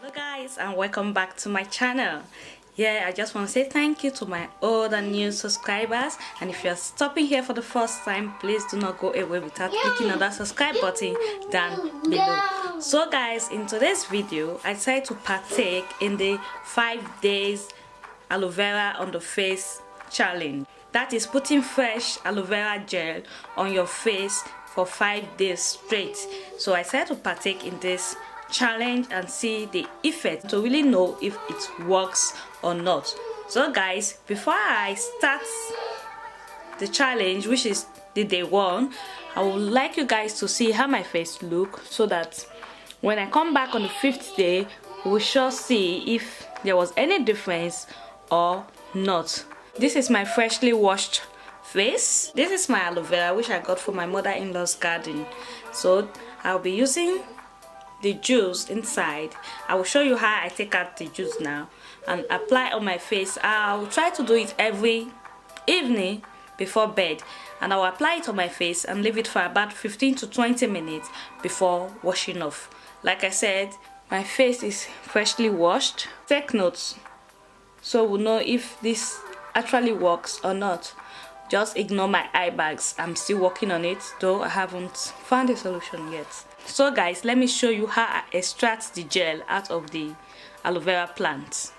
Hello guys, and welcome back to my channel. I just want to say thank you to my old and new subscribers, and if you're stopping here for the first time, please do not go away without clicking on that subscribe button down below. So guys, in today's video I decided to partake in the 5 days aloe vera on the face challenge. That is putting fresh aloe vera gel on your face for 5 days straight. So I decided to partake in this challenge and see the effect to really know if it works or not. So guys, before I start the challenge, which is the day 1, I would like you guys to see how my face look, so that when I come back on the 5th day we shall see if there was any difference or not. This is my freshly washed face. This is my aloe vera which I got from my mother-in-law's garden. So I'll be using the juice inside. I will show you how I take out the juice now and apply on my face. I'll try to do it every evening before bed, and I'll apply it on my face and leave it for about 15 to 20 minutes before washing off. Like I said, my face is freshly washed. Take notes so we'll know if this actually works or not. Just ignore my eye bags. I'm still working on it, though I haven't found a solution yet. So guys, let me show you how I extract the gel out of the aloe vera plant.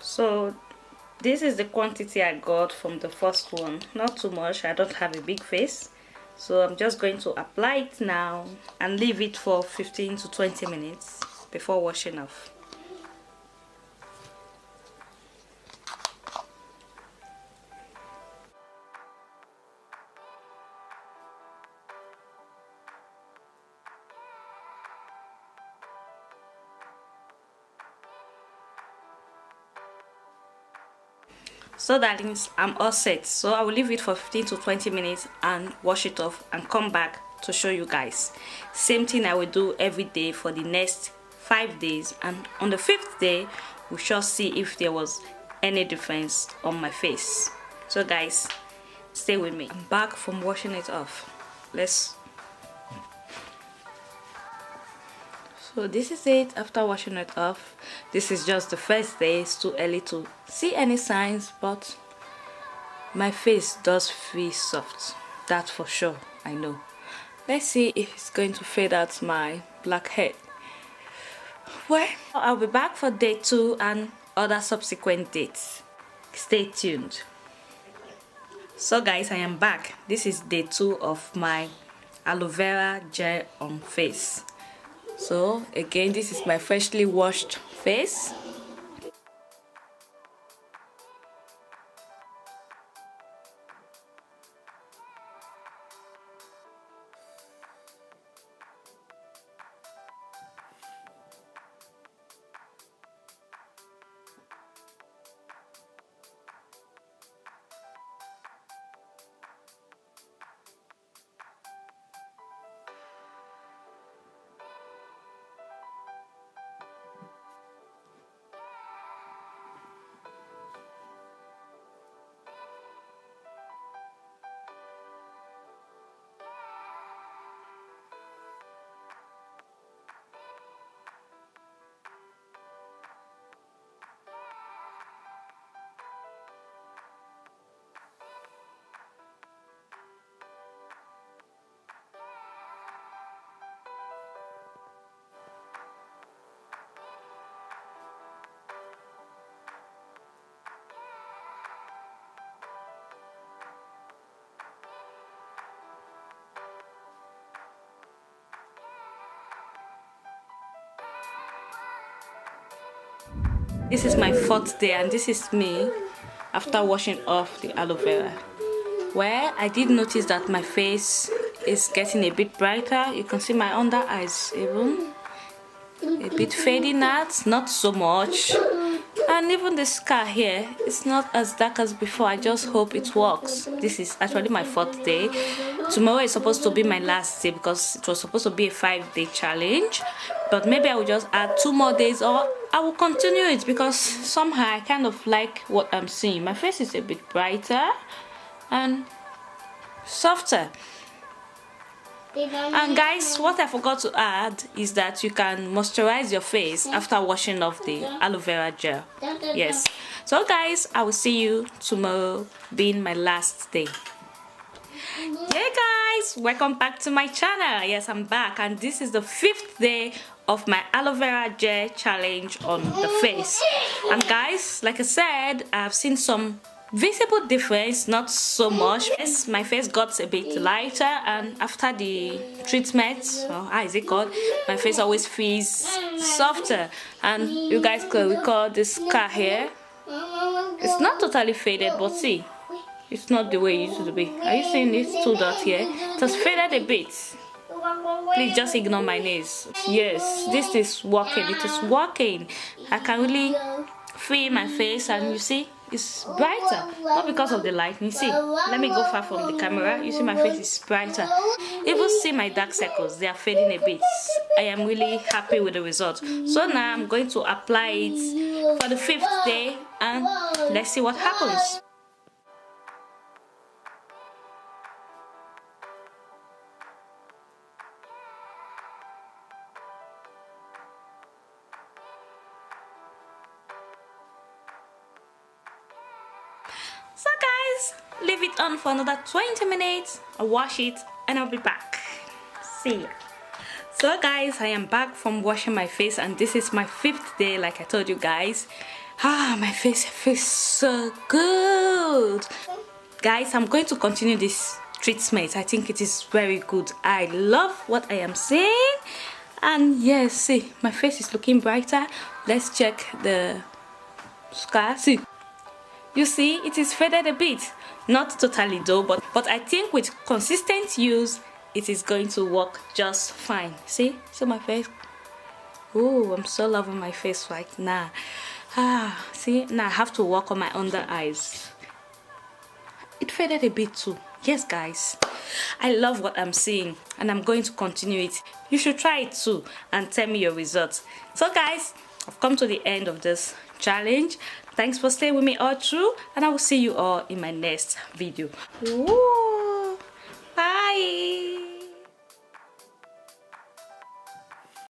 So this is the quantity I got from the first one. Not too much, I don't have a big face, so I'm just going to apply it now and leave it for 15 to 20 minutes before washing off. So that means I'm all set. So I will leave it for 15 to 20 minutes and wash it off and come back to show you guys. Same thing I will do every day for the next 5 days, and on the 5th day we shall see if there was any difference on my face. So guys, stay with me. I'm back from washing it off. So this is it after washing it off. This is just the first day. It's too early to see any signs, but my face does feel soft, that for sure, I know. Let's see if it's going to fade out my blackhead. Well, I'll be back for day 2 and other subsequent dates. Stay tuned. So guys, I am back. This is day 2 of my aloe vera gel on face. So again, this is my freshly washed face. This is my 4th day, and this is me after washing off the aloe vera. Well, I did notice that my face is getting a bit brighter. You can see my under eyes even a bit fading out, not so much, And even the scar here, it's not as dark as before. I just hope it works. This is actually my 4th day. Tomorrow is supposed to be my last day because it was supposed to be a 5-day challenge. But maybe I will just add 2 more days, or I will continue it because somehow I kind of like what I'm seeing. My face is a bit brighter and softer. And guys, what I forgot to add is that you can moisturize your face after washing off the aloe vera gel. Yes. So guys, I will see you tomorrow being my last day. Hey guys, welcome back to my channel. Yes, I'm back, and this is the 5th day of my aloe vera gel challenge on the face. And guys, like I said, I've seen some visible difference, not so much. Yes, my face got a bit lighter, and after the treatment, or how is it called, my face always feels softer. And you guys could recall this scar here. It's not totally faded, but see, it's not the way it used to be. Are you seeing these 2 dots here? It has faded a bit. Please just ignore my nails. Yes, this is working. It is working. I can really feel my face, and you see, it's brighter, not because of the light. You see, let me go far from the camera. You see my face is brighter. Even see my dark circles, they are fading a bit. I am really happy with the result. So now I'm going to apply it for the 5th day, and let's see what happens. So guys, leave it on for another 20 minutes. I'll wash it and I'll be back. See ya. So guys, I am back from washing my face, and this is my 5th day, like I told you guys. My face feels so good. Guys, I'm going to continue this treatment. I think it is very good. I love what I am seeing. And yes, see, my face is looking brighter. Let's check the scar. See, you see, it is faded a bit. Not totally though, but I think with consistent use, it is going to work just fine. See my face. Oh, I'm so loving my face right now. See, now I have to work on my under eyes. It faded a bit too. Yes guys, I love what I'm seeing, and I'm going to continue it. You should try it too and tell me your results. So guys, I've come to the end of this challenge. Thanks for staying with me all through, and I will see you all in my next video. Ooh, bye.